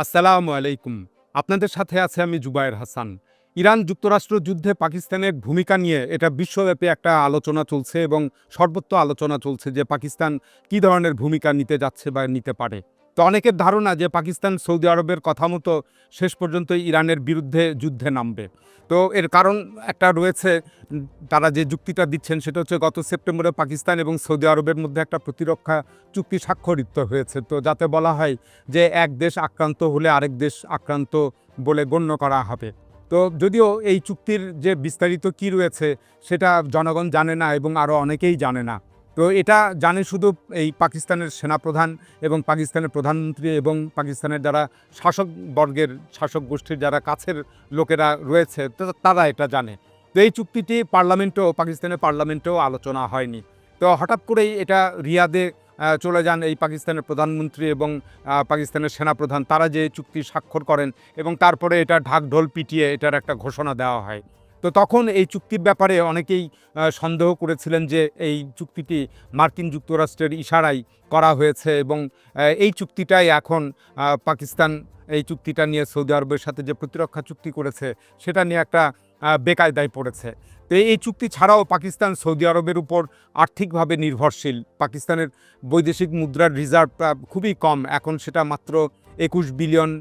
আসসালামু আলাইকুম। আপনাদের সাথে আছে আমি জুবায়ের হাসান। ইরান যুক্তরাষ্ট্র যুদ্ধে পাকিস্তানের ভূমিকা নিয়ে এটা বিশ্বব্যাপী একটা আলোচনা চলছে এবং সর্বত্র আলোচনা চলছে যে পাকিস্তান কী ধরনের ভূমিকা নিতে যাচ্ছে বা নিতে পারে। তো অনেকের ধারণা যে পাকিস্তান সৌদি আরবের কথা মতো শেষ পর্যন্ত ইরানের বিরুদ্ধে যুদ্ধে নামবে। তো এর কারণ একটা রয়েছে, তারা যে যুক্তিটা দিচ্ছেন সেটা হচ্ছে গত সেপ্টেম্বরে পাকিস্তান এবং সৌদি আরবের মধ্যে একটা প্রতিরক্ষা চুক্তি স্বাক্ষরিত হয়েছে। তো যাতে বলা হয় যে এক দেশ আক্রান্ত হলে আরেক দেশ আক্রান্ত বলে গণ্য করা হবে। তো যদিও এই চুক্তির যে বিস্তারিত কী রয়েছে সেটা জনগণ জানে না এবং আরও অনেকেই জানে না। তো এটা জানে শুধু এই পাকিস্তানের সেনাপ্রধান এবং পাকিস্তানের প্রধানমন্ত্রী এবং পাকিস্তানের যারা শাসক গোষ্ঠীর যারা কাছের লোকেরা রয়েছে তারা এটা জানে। তো এই চুক্তিটি পাকিস্তানের পার্লামেন্টেও আলোচনা হয়নি। তো হঠাৎ করেই এটা রিয়াদে চলে যান এই পাকিস্তানের প্রধানমন্ত্রী এবং পাকিস্তানের সেনাপ্রধান, তারা যে চুক্তি স্বাক্ষর করেন এবং তারপরে এটা ঢাকঢোল পিটিয়ে এটার একটা ঘোষণা দেওয়া হয়। তো তখন এই চুক্তির ব্যাপারে অনেকেই সন্দেহ করেছিলেন যে এই চুক্তিটি মার্কিন যুক্তরাষ্ট্রের ইশারায় করা হয়েছে এবং এই চুক্তিটাই এখন পাকিস্তান এই চুক্তিটা নিয়ে সৌদি আরবের সাথে যে প্রতিরক্ষা চুক্তি করেছে সেটা নিয়ে একটা বেকায়দায় পড়েছে। তো এই চুক্তি ছাড়াও পাকিস্তান সৌদি আরবের উপর আর্থিকভাবে নির্ভরশীল। পাকিস্তানের বৈদেশিক মুদ্রার রিজার্ভ খুবই কম, এখন সেটা মাত্র $21 বিলিয়ন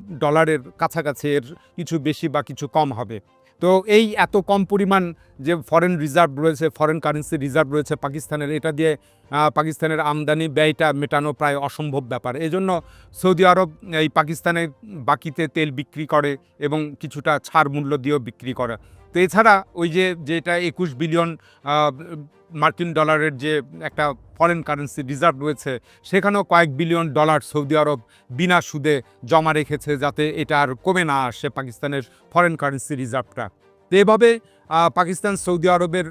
কাছাকাছি, এর কিছু বেশি বা কিছু কম হবে। তো এই এত কম পরিমাণ যে ফরেন রিজার্ভ রয়েছে, ফরেন কারেন্সি রিজার্ভ রয়েছে পাকিস্তানের, এটা দিয়ে পাকিস্তানের আমদানি ব্যয়টা মেটানো প্রায় অসম্ভব ব্যাপার। এজন্য সৌদি আরব এই পাকিস্তানের বাকিতে তেল বিক্রি করে এবং কিছুটা ছাড় মূল্য দিয়েও বিক্রি করে। তো এছাড়া ওই যেটা 21 বিলিয়ন মার্কিন ডলারের যে একটা ফরেন কারেন্সি রিজার্ভ রয়েছে, সেখানেও কয়েক বিলিয়ন ডলার সৌদি আরব বিনা সুদে জমা রেখেছে যাতে এটা আর কমে না আসে পাকিস্তানের ফরেন কারেন্সি রিজার্ভটা। তো এভাবে পাকিস্তান সৌদি আরবের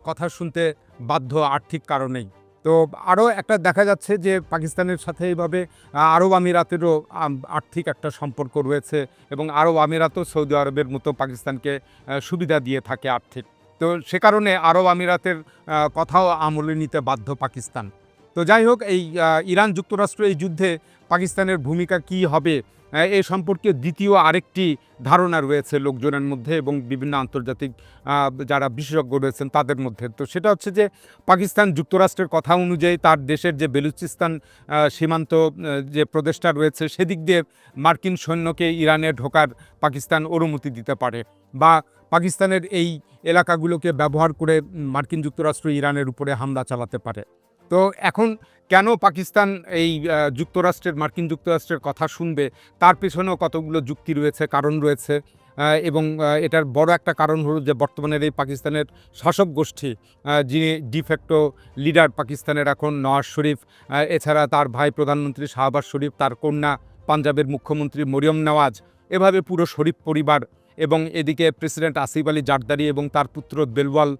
কথা শুনতে বাধ্য আর্থিক কারণেই। তো আরও একটা দেখা যাচ্ছে যে পাকিস্তানের সাথে এইভাবে আরব আমিরাতেরও আর্থিক একটা সম্পর্ক রয়েছে এবং আরব আমিরাতও সৌদি আরবের মতো পাকিস্তানকে সুবিধা দিয়ে থাকে আর্থিক। তো সে কারণে আরব আমিরাতের কথাও আমলে নিতে বাধ্য পাকিস্তান। তো যাই হোক, এই ইরান যুক্তরাষ্ট্র এই যুদ্ধে পাকিস্তানের ভূমিকা কী হবে এ সম্পর্কে দ্বিতীয় আরেকটি ধারণা রয়েছে লোকজনের মধ্যে এবং বিভিন্ন আন্তর্জাতিক যারা বিশেষজ্ঞ রয়েছেন তাদের মধ্যে। তো সেটা হচ্ছে যে পাকিস্তান যুক্তরাষ্ট্রের কথা অনুযায়ী তার দেশের যে বেলুচিস্তান সীমান্ত যে প্রদেশটা রয়েছে সেদিক দিয়ে মার্কিন সৈন্যকে ইরানে ঢোকার পাকিস্তান অনুমতি দিতে পারে, বা পাকিস্তানের এই এলাকাগুলোকে ব্যবহার করে মার্কিন যুক্তরাষ্ট্র ইরানের উপরে হামলা চালাতে পারে। তো এখন কেন পাকিস্তান এই মার্কিন যুক্তরাষ্ট্রের কথা শুনবে, তার পেছনেও কতগুলো যুক্তি রয়েছে, কারণ রয়েছে। এবং এটার বড় একটা কারণ হলো যে বর্তমানের এই পাকিস্তানের শাসক গোষ্ঠী, যিনি ডিফ্যাক্টো লিডার পাকিস্তানের এখন নওয়াজ শরীফ, এছাড়া তার ভাই প্রধানমন্ত্রী শাহবাজ শরীফ, তার কন্যা পাঞ্জাবের মুখ্যমন্ত্রী মরিয়ম নওয়াজ, এভাবে পুরো শরীফ পরিবার, এবং এদিকে প্রেসিডেন্ট আসিফ আলী জারদারি এবং তার পুত্র দেলওয়াল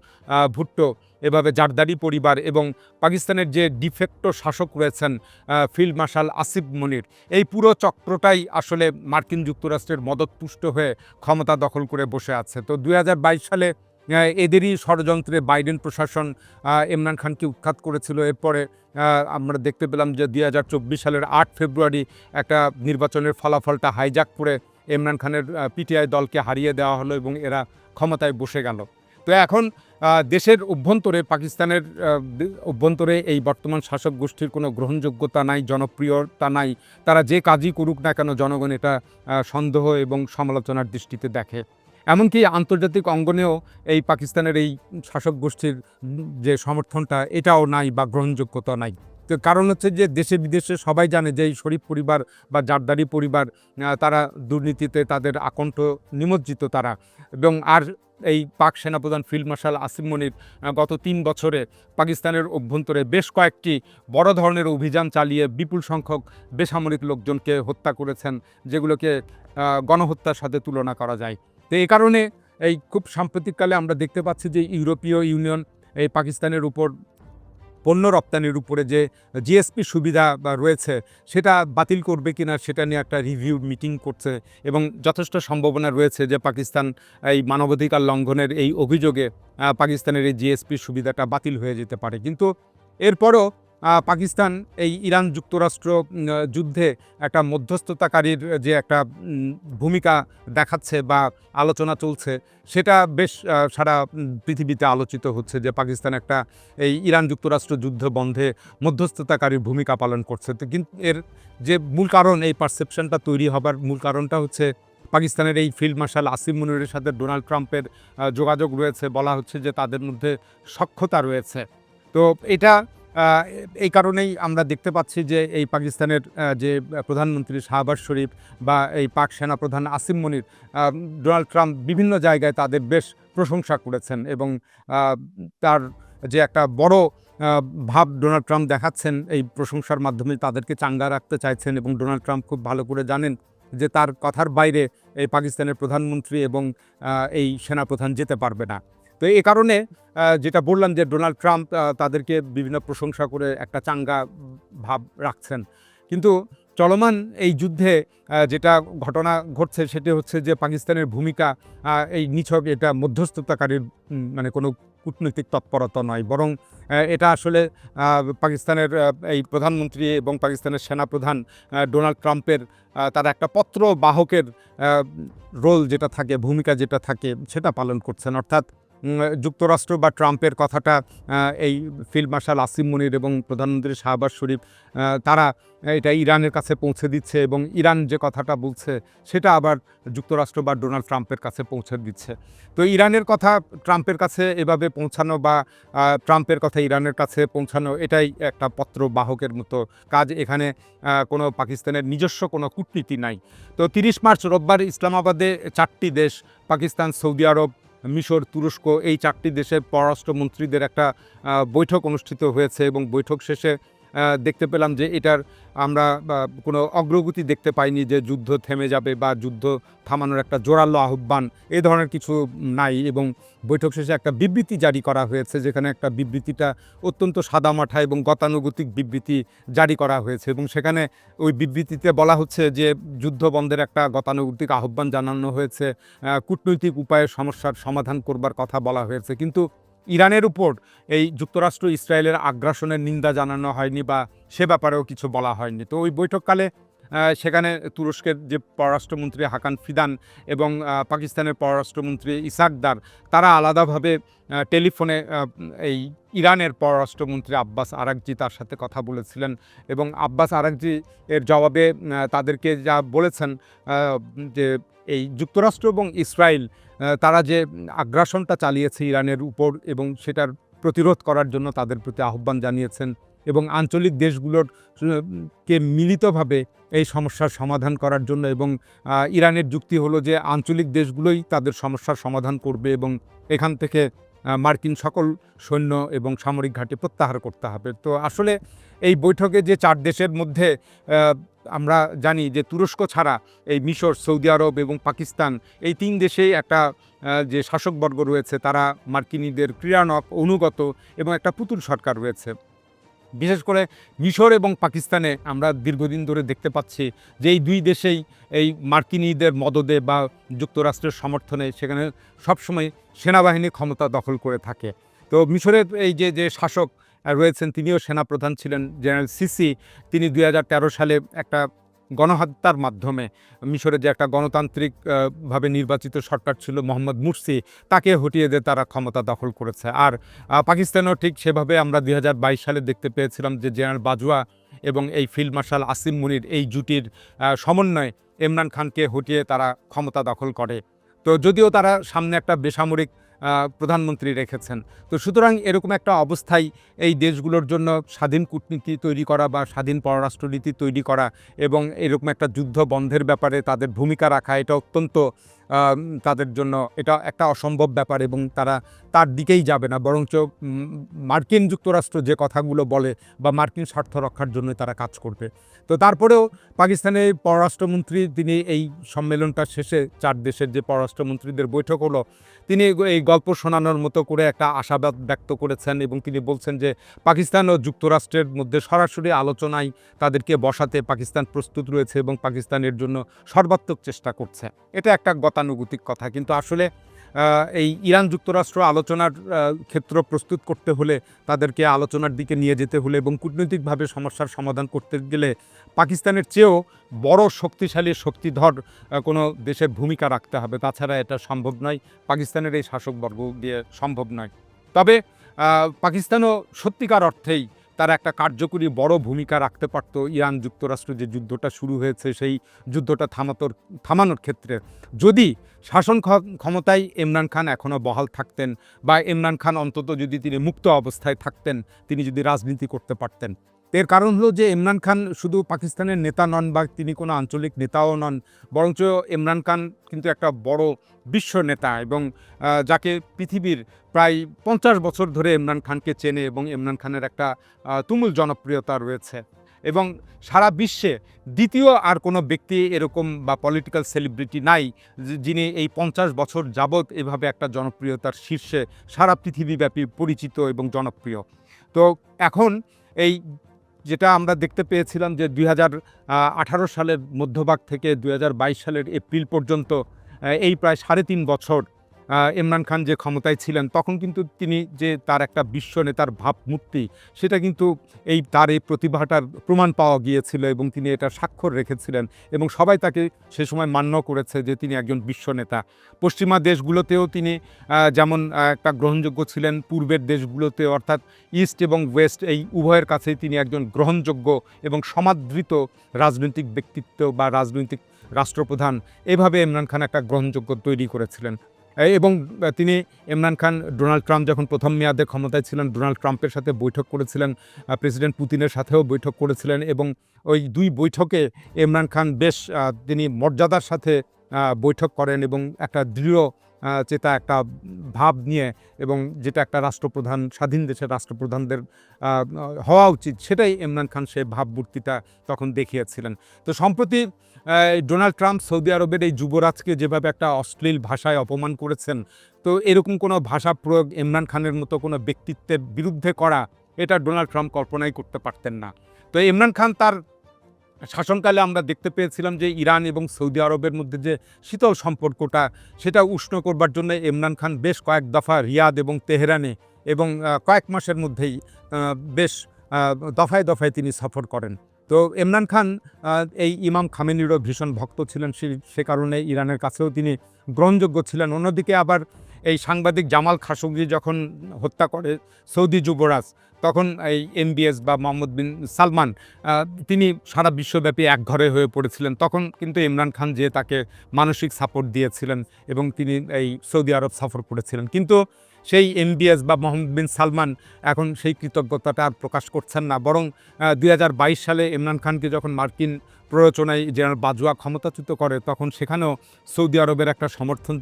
ভুট্টো, এভাবে জারদারি পরিবার, এবং পাকিস্তানের যে ডিফেক্টো শাসক রয়েছেন ফিল্ড মার্শাল আসিফ মনির, এই পুরো চক্রটাই আসলে মার্কিন যুক্তরাষ্ট্রের মদতপুষ্ট হয়ে ক্ষমতা দখল করে বসে আছে। তো 2022 সালে এদেরই ষড়যন্ত্রে বাইডেন প্রশাসন ইমরান খানকে উৎখাত করেছিল। এরপরে আমরা দেখতে পেলাম যে 2024 সালের 8 ফেব্রুয়ারি একটা নির্বাচনের ফলাফলটা হাইজ্যাক করে ইমরান খানের পিটিআই দলকে হারিয়ে দেওয়া হলো এবং এরা ক্ষমতায় বসে গেল। তো এখন দেশের অভ্যন্তরে, পাকিস্তানের অভ্যন্তরে এই বর্তমান শাসক গোষ্ঠীর কোনো গ্রহণযোগ্যতা নাই, জনপ্রিয়তা নাই। তারা যে কাজই করুক না কেন জনগণ এটা সন্দেহ এবং সমালোচনার দৃষ্টিতে দেখে। এমনকি আন্তর্জাতিক অঙ্গনেও এই পাকিস্তানের এই শাসক গোষ্ঠীর যে সমর্থনটা এটাও নাই বা গ্রহণযোগ্যতা নাই। তো কারণ হচ্ছে যে দেশে বিদেশে সবাই জানে যে এই শরীফ পরিবার বা জারদারি পরিবার তারা দুর্নীতিতে তাদের আকণ্ঠ নিমজ্জিত তারা। এবং এই পাক সেনাপ্রধান ফিল্ড মার্শাল আসিফ মনির গত 3 বছরে পাকিস্তানের অভ্যন্তরে বেশ কয়েকটি বড় ধরনের অভিযান চালিয়ে বিপুল সংখ্যক বেসামরিক লোকজনকে হত্যা করেছেন, যেগুলোকে গণহত্যার সাথে তুলনা করা যায়। তো এই কারণে এই খুব সাম্প্রতিককালে আমরা দেখতে পাচ্ছি যে ইউরোপীয় ইউনিয়ন এই পাকিস্তানের উপর পণ্য রপ্তানির উপরে যে জিএসপি সুবিধা রয়েছে সেটা বাতিল করবে কিনা সেটা নিয়ে একটা রিভিউ মিটিং করছে, এবং যথেষ্ট সম্ভাবনা রয়েছে যে পাকিস্তান এই মানবাধিকার লঙ্ঘনের এই অভিযোগে পাকিস্তানের এই জিএসপি সুবিধাটা বাতিল হয়ে যেতে পারে। কিন্তু এরপরও পাকিস্তান এই ইরান যুক্তরাষ্ট্র যুদ্ধে একটা মধ্যস্থতাকারীর যে একটা ভূমিকা দেখাচ্ছে বা আলোচনা চলছে, সেটা বেশ সারা পৃথিবীতে আলোচিত হচ্ছে যে পাকিস্তান একটা এই ইরান যুক্তরাষ্ট্র যুদ্ধ বন্ধে মধ্যস্থতাকারীর ভূমিকা পালন করছে। তো কিন্তু এর যে মূল কারণ, এই পারসেপশনটা তৈরি হবার মূল কারণটা হচ্ছে পাকিস্তানের এই ফিল্ড মার্শাল আসিম মুনিরের সাথে ডোনাল্ড ট্রাম্পের যোগাযোগ রয়েছে। বলা হচ্ছে যে তাদের মধ্যে সখ্যতা রয়েছে। তো এটা এই কারণেই আমরা দেখতে পাচ্ছি যে এই পাকিস্তানের যে প্রধানমন্ত্রী শাহবাজ শরীফ বা এই পাক সেনাপ্রধান আসিম মুনির, ডোনাল্ড ট্রাম্প বিভিন্ন জায়গায় তাদের বেশ প্রশংসা করেছেন এবং তার যে একটা বড় ভাব ডোনাল্ড ট্রাম্প দেখাচ্ছেন এই প্রশংসার মাধ্যমে, তাদেরকে চাঙ্গা রাখতে চাইছেন এবং ডোনাল্ড ট্রাম্প খুব ভালো করে জানেন যে তার কথার বাইরে এই পাকিস্তানের প্রধানমন্ত্রী এবং এই সেনাপ্রধান যেতে পারবে না। তো এই কারণে যেটা বললাম যে ডোনাল্ড ট্রাম্প তাদেরকে বিভিন্ন প্রশংসা করে একটা চাঙ্গা ভাব রাখছেন। কিন্তু চলমান এই যুদ্ধে যেটা ঘটনা ঘটছে সেটি হচ্ছে যে পাকিস্তানের ভূমিকা এই নিছক এটা মধ্যস্থতাকারীর মানে কোনো কূটনৈতিক তৎপরতা নয়, বরং এটা আসলে পাকিস্তানের এই প্রধানমন্ত্রী এবং পাকিস্তানের সেনাপ্রধান ডোনাল্ড ট্রাম্পের তারা একটা পত্র বাহকের রোল যেটা থাকে, ভূমিকা যেটা থাকে, সেটা পালন করছেন। অর্থাৎ যুক্তরাষ্ট্র বা ট্রাম্পের কথাটা এই ফিল্ড মার্শাল আসিম মুনির এবং প্রধানমন্ত্রী শাহবাজ শরীফ তারা এটা ইরানের কাছে পৌঁছে দিচ্ছে এবং ইরান যে কথাটা বলছে সেটা আবার যুক্তরাষ্ট্র বা ডোনাল্ড ট্রাম্পের কাছে পৌঁছে দিচ্ছে। তো ইরানের কথা ট্রাম্পের কাছে এভাবে পৌঁছানো বা ট্রাম্পের কথা ইরানের কাছে পৌঁছানো, এটাই একটা পত্র বাহকের মতো কাজ। এখানে কোনো পাকিস্তানের নিজস্ব কোনো কূটনীতি নাই। তো 30 মার্চ রোববার ইসলামাবাদে 4টি দেশ, পাকিস্তান, সৌদি আরব, মিশর, তুরস্ক, এই 4টি দেশের পররাষ্ট্রমন্ত্রীদের একটা বৈঠক অনুষ্ঠিত হয়েছে এবং বৈঠক শেষে দেখতে পেলাম যে এটার আমরা কোনো অগ্রগতি দেখতে পাইনি যে যুদ্ধ থেমে যাবে বা যুদ্ধ থামানোর একটা জোরালো আহ্বান, এই ধরনের কিছু নাই। এবং বৈঠক শেষে একটা বিবৃতি জারি করা হয়েছে, যেখানে একটা বিবৃতিটা অত্যন্ত সাদামাঠা এবং গতানুগতিক বিবৃতি জারি করা হয়েছে এবং সেখানে ওই বিবৃতিতে বলা হচ্ছে যে যুদ্ধ বন্ধের একটা গতানুগতিক আহ্বান জানানো হয়েছে, কূটনৈতিক উপায়ে সমস্যার সমাধান করবার কথা বলা হয়েছে। কিন্তু ইরানের উপর এই যুক্তরাষ্ট্র ইসরায়েলের আগ্রাসনের নিন্দা জানানো হয়নি বা সে ব্যাপারেও কিছু বলা হয়নি। তো ওই বৈঠককালে সেখানে তুরস্কের যে পররাষ্ট্রমন্ত্রী হাকান ফিদান এবং পাকিস্তানের পররাষ্ট্রমন্ত্রী ইসাক দার, তারা আলাদাভাবে টেলিফোনে এই ইরানের পররাষ্ট্রমন্ত্রী আব্বাস আরাকজি তার সাথে কথা বলেছিলেন এবং আব্বাস আরাকজি এর জবাবে তাদেরকে যা বলেছেন যে এই যুক্তরাষ্ট্র এবং ইসরায়েল তারা যে আগ্রাসনটা চালিয়েছে ইরানের উপর এবং সেটার প্রতিরোধ করার জন্য তাদের প্রতি আহ্বান জানিয়েছেন এবং আঞ্চলিক দেশগুলোর কে মিলিতভাবে এই সমস্যার সমাধান করার জন্য, এবং ইরানের যুক্তি হলো যে আঞ্চলিক দেশগুলোই তাদের সমস্যার সমাধান করবে এবং এখান থেকে মার্কিন সকল সৈন্য এবং সামরিক ঘাঁটি প্রত্যাহার করতে হবে। তো আসলে এই বৈঠকে যে 4 দেশের মধ্যে আমরা জানি যে তুরস্ক ছাড়া এই মিশর, সৌদি আরব এবং পাকিস্তান, এই 3 দেশেই একটা যে শাসকবর্গ রয়েছে তারা মার্কিনীদের ক্রীড়ানক, অনুগত এবং একটা পুতুল সরকার রয়েছে। বিশেষ করে মিশর এবং পাকিস্তানে আমরা দীর্ঘদিন ধরে দেখতে পাচ্ছি যে এই 2 দেশেই এই মার্কিনীদের মদদে বা যুক্তরাষ্ট্রের সমর্থনে সেখানে সবসময় সেনাবাহিনী ক্ষমতা দখল করে থাকে। তো মিশরের এই যে শাসক রয়েছেন তিনিও সেনাপ্রধান ছিলেন, জেনারেল সিসি। তিনি 2013 সালে একটা গণহত্যার মাধ্যমে মিশরের যে একটা গণতান্ত্রিক ভাবে নির্বাচিত সরকার ছিল মোহাম্মদ মুরসি, তাকে হটিয়ে দিয়ে তারা ক্ষমতা দখল করেছে। আর পাকিস্তানেও ঠিক সেভাবে আমরা 2022 সালে দেখতে পেয়েছিলাম যে জেনারেল বাজওয়া এবং এই ফিল্ড মার্শাল আসিম মুনির এই জুটির সমন্বয়ে ইমরান খানকে হটিয়ে তারা ক্ষমতা দখল করে। তো যদিও তারা সামনে একটা বেসামরিক প্রধানমন্ত্রী রেখেছেন। তো সুতরাং এরকম একটা অবস্থায় এই দেশগুলোর জন্য স্বাধীন কূটনীতি তৈরি করা বা স্বাধীন পররাষ্ট্রনীতি তৈরি করা এবং এরকম একটা যুদ্ধ বন্ধের ব্যাপারে তাদের ভূমিকা রাখা, এটা অত্যন্ত তাদের জন্য এটা একটা অসম্ভব ব্যাপার এবং তারা তার দিকেই যাবে না, বরঞ্চ মার্কিন যুক্তরাষ্ট্র যে কথাগুলো বলে বা মার্কিন স্বার্থ রক্ষার জন্য তারা কাজ করবে। তো তারপরেও পাকিস্তানের পররাষ্ট্রমন্ত্রী তিনি এই সম্মেলনটা শেষে 4 দেশের যে পররাষ্ট্রমন্ত্রীদের বৈঠক হলো, তিনি এই গল্প শোনানোর মতো করে একটা আশাবাদ ব্যক্ত করেছেন এবং তিনি বলছেন যে পাকিস্তান ও যুক্তরাষ্ট্রের মধ্যে সরাসরি আলোচনায় তাদেরকে বসাতে পাকিস্তান প্রস্তুত রয়েছে এবং পাকিস্তানের জন্য সর্বাত্মক চেষ্টা করছে। এটা একটা গতানুগতিক কথা, কিন্তু আসলে এই ইরান যুক্তরাষ্ট্র আলোচনার ক্ষেত্র প্রস্তুত করতে হলে, তাদেরকে আলোচনার দিকে নিয়ে যেতে হলে এবং কূটনৈতিকভাবে সমস্যার সমাধান করতে গেলে পাকিস্তানের চেয়েও বড় শক্তিশালী শক্তিধর কোনো দেশের ভূমিকা রাখতে হবে। তাছাড়া এটা সম্ভব নয়, পাকিস্তানের এই শাসকবর্গ দিয়ে সম্ভব নয়। তবে পাকিস্তানও সত্যিকার অর্থেই তারা একটা কার্যকরী বড় ভূমিকা রাখতে পারত ইরান যুক্তরাষ্ট্র যে যুদ্ধটা শুরু হয়েছে সেই যুদ্ধটা থামানোর ক্ষেত্রে, যদি শাসন ক্ষমতায় ইমরান খান এখনও বহাল থাকতেন, বা ইমরান খান অন্তত যদি তিনি মুক্ত অবস্থায় থাকতেন, তিনি যদি রাজনীতি করতে পারতেন। এর কারণ হলো যে ইমরান খান শুধু পাকিস্তানের নেতা নন, বা তিনি কোনো আঞ্চলিক নেতাও নন, বরঞ্চ ইমরান খান কিন্তু একটা বড় বিশ্ব নেতা, এবং যাকে পৃথিবীর প্রায় 50 বছর ধরে ইমরান খানকে চেনে, এবং ইমরান খানের একটা তুমুল জনপ্রিয়তা রয়েছে। এবং সারা বিশ্বে দ্বিতীয় আর কোনো ব্যক্তি এরকম বা পলিটিক্যাল সেলিব্রিটি নাই যিনি এই 50 বছর যাবৎ এভাবে একটা জনপ্রিয়তার শীর্ষে সারা পৃথিবীব্যাপী পরিচিত এবং জনপ্রিয়। তো এখন এই যেটা আমরা দেখতে পেয়েছিলাম যে 2018 সালের মধ্যভাগ থেকে 2022 সালের এপ্রিল পর্যন্ত এই প্রায় 3.5 বছর ইমরান খান যে ক্ষমতায় ছিলেন, তখন কিন্তু তিনি যে তার একটা বিশ্ব নেতার ভাবমূর্তি, সেটা কিন্তু তার এই প্রতিভাটার প্রমাণ পাওয়া গিয়েছিল, এবং তিনি এটা স্বাক্ষর রেখেছিলেন, এবং সবাই তাকে সে সময় মান্য করেছে যে তিনি একজন বিশ্ব নেতা। পশ্চিমা দেশগুলোতেও তিনি যেমন একটা গ্রহণযোগ্য ছিলেন, পূর্বের দেশগুলোতে অর্থাৎ ইস্ট এবং ওয়েস্ট এই উভয়ের কাছেই তিনি একজন গ্রহণযোগ্য এবং সমাদৃত রাজনৈতিক ব্যক্তিত্ব বা রাজনৈতিক রাষ্ট্রপ্রধান, এভাবে ইমরান খান একটা গ্রহণযোগ্য তৈরি করেছিলেন। এবং তিনি ইমরান খান ডোনাল্ড ট্রাম্প যখন প্রথম মেয়াদে ক্ষমতায় ছিলেন, ডোনাল্ড ট্রাম্পের সাথে বৈঠক করেছিলেন, প্রেসিডেন্ট পুতিনের সাথেও বৈঠক করেছিলেন, এবং ওই 2 বৈঠকে ইমরান খান বেশ তিনি মর্যাদার সাথে বৈঠক করেন, এবং একটা দৃঢ় চেতা একটা ভাব নিয়ে, এবং যেটা একটা রাষ্ট্রপ্রধান, স্বাধীন দেশের রাষ্ট্রপ্রধানদের হওয়া উচিত, সেটাই ইমরান খান সে ভাবমূর্তিটা তখন দেখিয়েছিলেন। তো সম্প্রতি ডোনাল্ড ট্রাম্প সৌদি আরবের এই যুবরাজকে যেভাবে একটা অশ্লীল ভাষায় অপমান করেছেন, তো এরকম কোনো ভাষা প্রয়োগ ইমরান খানের মতো কোনো ব্যক্তিত্বের বিরুদ্ধে করা, এটা ডোনাল্ড ট্রাম্প কল্পনাই করতে পারতেন না। তো ইমরান খান তার শাসনকালে আমরা দেখতে পেয়েছিলাম যে ইরান এবং সৌদি আরবের মধ্যে যে শীতল সম্পর্কটা, সেটা উষ্ণ করবার জন্য ইমরান খান বেশ কয়েক দফা রিয়াদ এবং তেহরানে এবং কয়েক মাসের মধ্যেই বেশ দফায় দফায় তিনি সফর করেন। তো ইমরান খান এই ইমাম খামেনিরও ভীষণ ভক্ত ছিলেন, সে কারণে ইরানের কাছেও তিনি গ্রহণযোগ্য ছিলেন। অন্যদিকে আবার এই সাংবাদিক জামাল খাশোগি যখন হত্যা করে সৌদি যুবরাজ, তখন এই MBS বা মোহাম্মদ বিন সালমান তিনি সারা বিশ্বব্যাপী একঘরে হয়ে পড়েছিলেন। তখন কিন্তু ইমরান খান যে তাকে মানসিক সাপোর্ট দিয়েছিলেন, এবং তিনি এই সৌদি আরব সফর করেছিলেন। কিন্তু সেই MBS বা মোহাম্মদ বিন সালমান এখন সেই কৃতজ্ঞতাটা আর প্রকাশ করছেন না, বরং 2022 সালে ইমরান খানকে যখন মার্কিন প্ররোচনায় জেনারেল বাজওয়া ক্ষমতাচ্যুত করে, তখন সেখানেও সৌদি আরবের একটা সমর্থন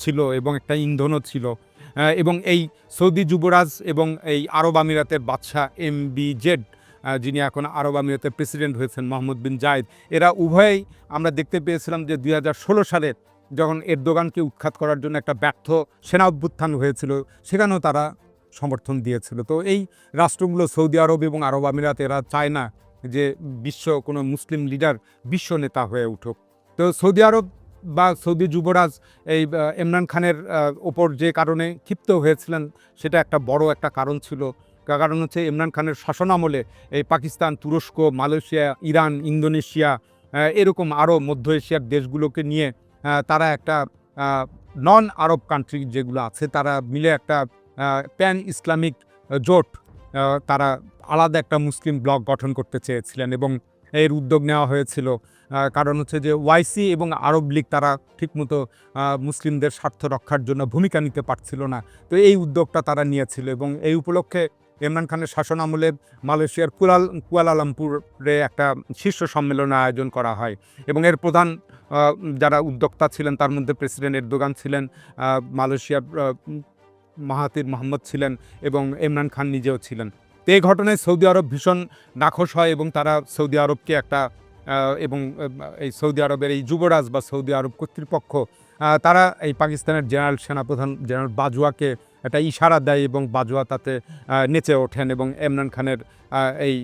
ছিল, এবং একটা ইন্ধনও ছিল। এবং এই সৌদি যুবরাজ এবং এই আরব আমিরাতের বাদশাহ MBZ, যিনি এখন আরব আমিরাতের প্রেসিডেন্ট হয়েছেন, মোহাম্মদ বিন জায়েদ, এরা উভয়েই আমরা দেখতে পেয়েছিলাম যে 2016 সালে যখন এরদোগানকে উৎখাত করার জন্য একটা ব্যর্থ সেনা অভ্যুত্থান হয়েছিল, সেখানেও তারা সমর্থন দিয়েছিল। তো এই রাষ্ট্রগুলো সৌদি আরব এবং আরব আমিরাত, এরা চায় না যে বিশ্ব কোনো মুসলিম লিডার বিশ্ব নেতা হয়ে উঠুক। তো সৌদি আরব বা সৌদি যুবরাজ এই ইমরান খানের ওপর যে কারণে ক্ষিপ্ত হয়েছিলেন, সেটা একটা বড় একটা কারণ ছিল। কারণ হচ্ছে ইমরান খানের শাসনামলে এই পাকিস্তান, তুরস্ক, মালয়েশিয়া, ইরান, ইন্দোনেশিয়া, এরকম আরও মধ্য এশিয়ার দেশগুলোকে নিয়ে তারা একটা নন আরব কান্ট্রি যেগুলো আছে, তারা মিলে একটা প্যান ইসলামিক জোট, তারা আলাদা একটা মুসলিম ব্লক গঠন করতে চেয়েছিলেন, এবং এর উদ্যোগ নেওয়া হয়েছিল। কারণ হচ্ছে যে YC এবং আরব লীগ তারা ঠিকমতো মুসলিমদের স্বার্থ রক্ষার জন্য ভূমিকা নিতে পারছিল না। তো এই উদ্যোগটা তারা নিয়েছিল, এবং এই উপলক্ষে ইমরান খানের শাসন আমলে মালয়েশিয়ার কুয়ালালামপুরে একটা শীর্ষ সম্মেলনের আয়োজন করা হয়, এবং এর প্রধান যারা উদ্যোক্তা ছিলেন তার মধ্যে প্রেসিডেন্ট এরদোগান ছিলেন, মালয়েশিয়ার মাহাতির মোহাম্মদ ছিলেন, এবং ইমরান খান নিজেও ছিলেন। তো এই ঘটনায় সৌদি আরব ভীষণ নাখোশ হয়, এবং তারা সৌদি আরবকে একটা এবং এই সৌদি আরবের এই যুবরাজ বা সৌদি আরব কর্তৃপক্ষ, তারা এই পাকিস্তানের জেনারেল সেনাপ্রধান জেনারেল বাজওয়াকে একটা ইশারা দেয়, এবং বাজওয়া তাতে নেচে ওঠেন, এবং ইমরান খানের এই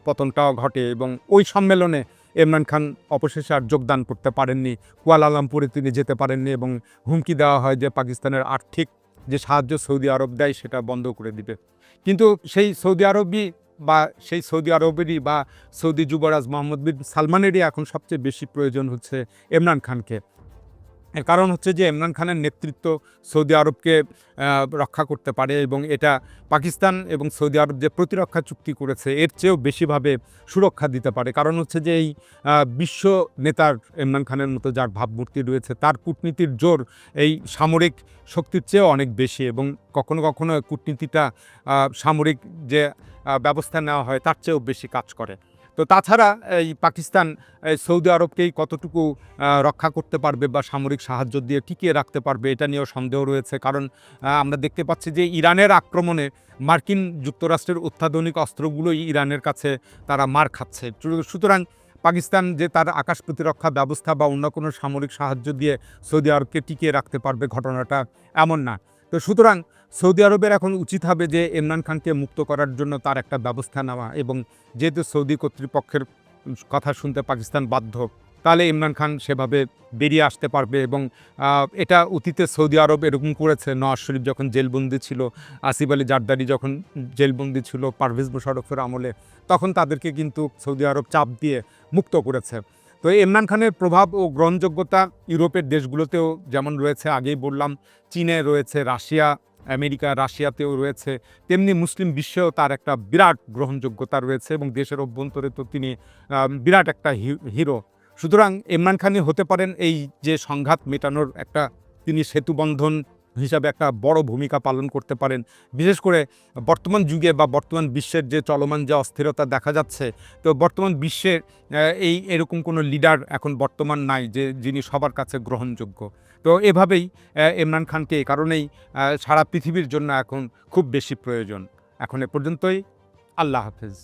পতনটাও ঘটে। এবং ওই সম্মেলনে ইমরান খান অবশেষে আর যোগদান করতে পারেননি। কুয়ালালামপুরে তিনি যেতে পারেননি এবং হুমকি দেওয়া হয় যে পাকিস্তানের আর্থিক যে সাহায্য সৌদি আরব দেয় সেটা বন্ধ করে দিবে। কিন্তু সেই সৌদি আরবেরই বা সৌদি যুবরাজ মোহাম্মদ বিন সালমানেরই এখন সবচেয়ে বেশি প্রয়োজন হচ্ছে ইমরান খানকে। এর কারণ হচ্ছে যে ইমরান খানের নেতৃত্ব সৌদি আরবকে রক্ষা করতে পারে এবং এটা পাকিস্তান এবং সৌদি আরব যে প্রতিরক্ষা চুক্তি করেছে এর চেয়েও বেশিভাবে সুরক্ষা দিতে পারে। কারণ হচ্ছে যে এই বিশ্ব নেতার ইমরান খানের মতো যার ভাবমূর্তি রয়েছে তার কূটনীতির জোর এই সামরিক শক্তির চেয়েও অনেক বেশি এবং কখনো কখনো কূটনীতিটা সামরিক যে ব্যবস্থা নেওয়া হয় তার চেয়েও বেশি কাজ করে। তো তাছাড়া এই পাকিস্তান সৌদি আরবকেই কতটুকু রক্ষা করতে পারবে বা সামরিক সাহায্য দিয়ে টিকিয়ে রাখতে পারবে এটা নিয়েও সন্দেহ রয়েছে। কারণ আমরা দেখতে পাচ্ছি যে ইরানের আক্রমণে মার্কিন যুক্তরাষ্ট্রের অত্যাধুনিক অস্ত্রগুলোই ইরানের কাছে তারা মার খাচ্ছে। সুতরাং পাকিস্তান যে তার আকাশ প্রতিরক্ষা ব্যবস্থা বা অন্য কোনো সামরিক সাহায্য দিয়ে সৌদি আরবকে টিকিয়ে রাখতে পারবে ঘটনাটা এমন না। তো সুতরাং সৌদি আরবের এখন উচিত হবে যে ইমরান খানকে মুক্ত করার জন্য তার একটা ব্যবস্থা নেওয়া এবং যেহেতু সৌদি কর্তৃপক্ষের কথা শুনতে পাকিস্তান বাধ্য, তাহলে ইমরান খান সেভাবে বেরিয়ে আসতে পারবে এবং এটা অতীতে সৌদি আরব এরকম করেছে। নওয়াজ শরীফ যখন জেলবন্দি ছিল, আসিফ আলী জারদারি যখন জেলবন্দি ছিল পারভেজ মোশাররফের আমলে, তখন তাদেরকে কিন্তু সৌদি আরব চাপ দিয়ে মুক্ত করেছে। তো ইমরান খানের প্রভাব ও গ্রহণযোগ্যতা ইউরোপের দেশগুলোতেও যেমন রয়েছে, আগেই বললাম, চীনে রয়েছে, আমেরিকা রাশিয়াতেও রয়েছে, তেমনি মুসলিম বিশ্বেও তার একটা বিরাট গ্রহণযোগ্যতা রয়েছে এবং দেশের অভ্যন্তরে তো তিনি বিরাট একটা হিরো। সুতরাং ইমরান খানই হতে পারেন এই যে সংঘাত মেটানোর একটা, তিনি সেতুবন্ধন হিসাবে একটা বড় ভূমিকা পালন করতে পারেন। বিশেষ করে বর্তমান যুগে বা বর্তমান বিশ্বের যে চলমান যে অস্থিরতা দেখা যাচ্ছে, তো বর্তমান বিশ্বের এরকম কোনো লিডার এখন বর্তমান নাই যে যিনি সবার কাছে গ্রহণযোগ্য। তো এভাবেই ইমরান খানকে এই কারণেই সারা পৃথিবীর জন্য এখন খুব বেশি প্রয়োজন। এখন এ পর্যন্তই। আল্লাহ হাফেজ।